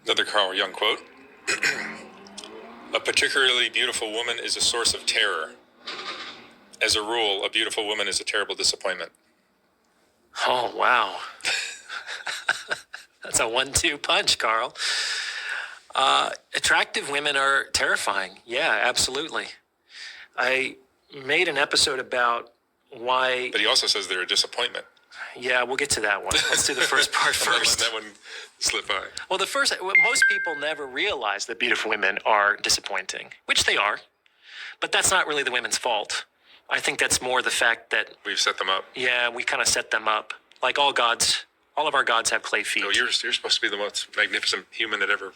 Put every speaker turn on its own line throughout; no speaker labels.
Another Carl Jung quote. A particularly beautiful woman is a source of terror. As a rule, a beautiful woman is a terrible disappointment.
Oh, wow. That's a 1-2 punch, Carl. Attractive women are terrifying. Yeah, absolutely. I made an episode about why...
But he also says they're a disappointment.
Yeah, we'll get to that one. Let's do the first part first.
That one slip by.
Well, most people never realize that beautiful women are disappointing, which they are. But that's not really the women's fault. I think that's more the fact that...
We've set them up.
Yeah, we kind of set them up. Like all of our gods have clay feet.
No, you're supposed to be the most magnificent human that ever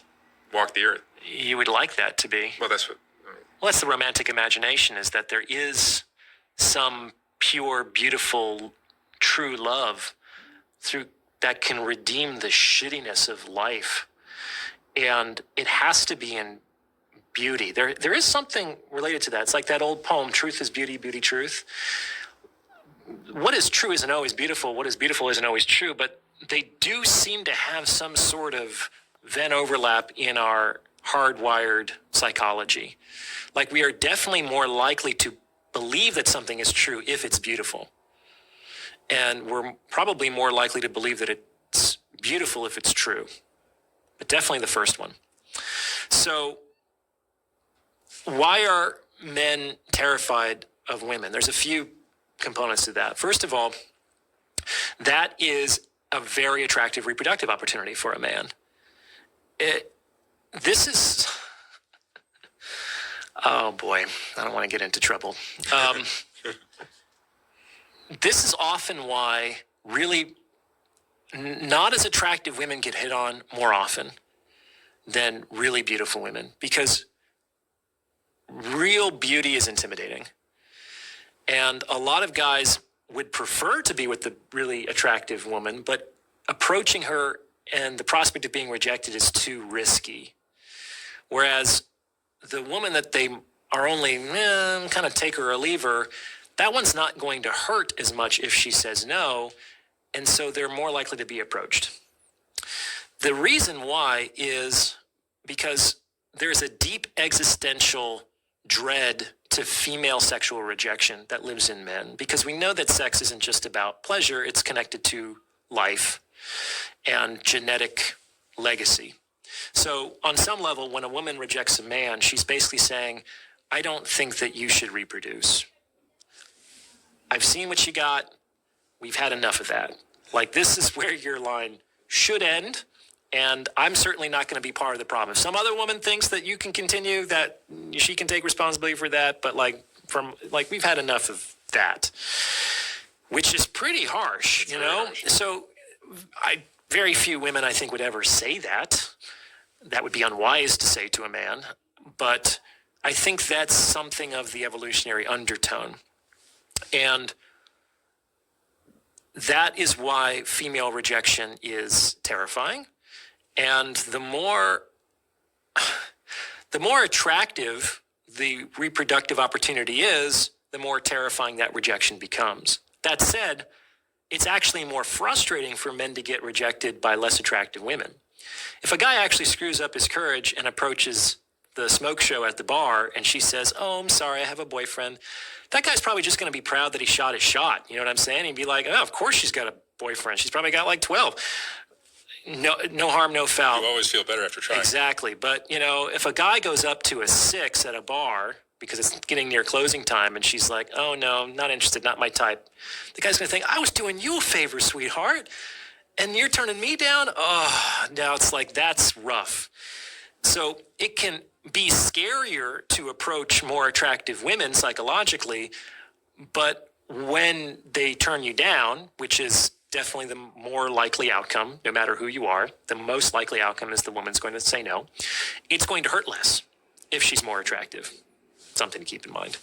walked the earth.
You would like that to be.
Well, that's what...
Well, that's the romantic imagination, is that there is some pure, beautiful, true love that can redeem the shittiness of life. And it has to be in beauty. There is something related to that. It's like that old poem, Truth is Beauty, Beauty Truth. What is true isn't always beautiful. What is beautiful isn't always true. But they do seem to have some sort of Venn overlap in our hardwired psychology. Like, we are definitely more likely to believe that something is true if it's beautiful. And we're probably more likely to believe that it's beautiful if it's true. But definitely the first one. So, why are men terrified of women? There's a few components to that. First of all, that is a very attractive reproductive opportunity for a man. This is... Oh boy, I don't want to get into trouble. This is often why really not as attractive women get hit on more often than really beautiful women, because real beauty is intimidating. And a lot of guys would prefer to be with the really attractive woman, but approaching her and the prospect of being rejected is too risky. Whereas the woman that they are only kind of take her or leave her, that one's not going to hurt as much if she says no, and so they're more likely to be approached. The reason why is because there's a deep existential dread to female sexual rejection that lives in men, because we know that sex isn't just about pleasure, it's connected to life and genetic legacy. So on some level, when a woman rejects a man, she's basically saying, I don't think that you should reproduce. I've seen what you got. We've had enough of that. Like, this is where your line should end, and I'm certainly not going to be part of the problem. If some other woman thinks that you can continue, that she can take responsibility for that, but we've had enough of that, which is pretty harsh, you know? So very few women, I think, would ever say that. That would be unwise to say to a man, but I think that's something of the evolutionary undertone. And that is why female rejection is terrifying. And the more attractive the reproductive opportunity is, the more terrifying that rejection becomes. That said, it's actually more frustrating for men to get rejected by less attractive women. If a guy actually screws up his courage and approaches the smoke show at the bar and she says, oh, I'm sorry, I have a boyfriend, that guy's probably just going to be proud that he shot his shot. You know what I'm saying? He'd be like, oh, of course she's got a boyfriend. She's probably got like 12. No harm, no foul.
You always feel better after trying.
Exactly. But, if a guy goes up to a 6 at a bar because it's getting near closing time and she's like, oh, no, not interested, not my type, the guy's going to think, I was doing you a favor, sweetheart, and you're turning me down? Oh, now it's like, that's rough. So it can be scarier to approach more attractive women psychologically, but when they turn you down, which is definitely the more likely outcome, no matter who you are, the most likely outcome is the woman's going to say no. It's going to hurt less if she's more attractive. Something to keep in mind.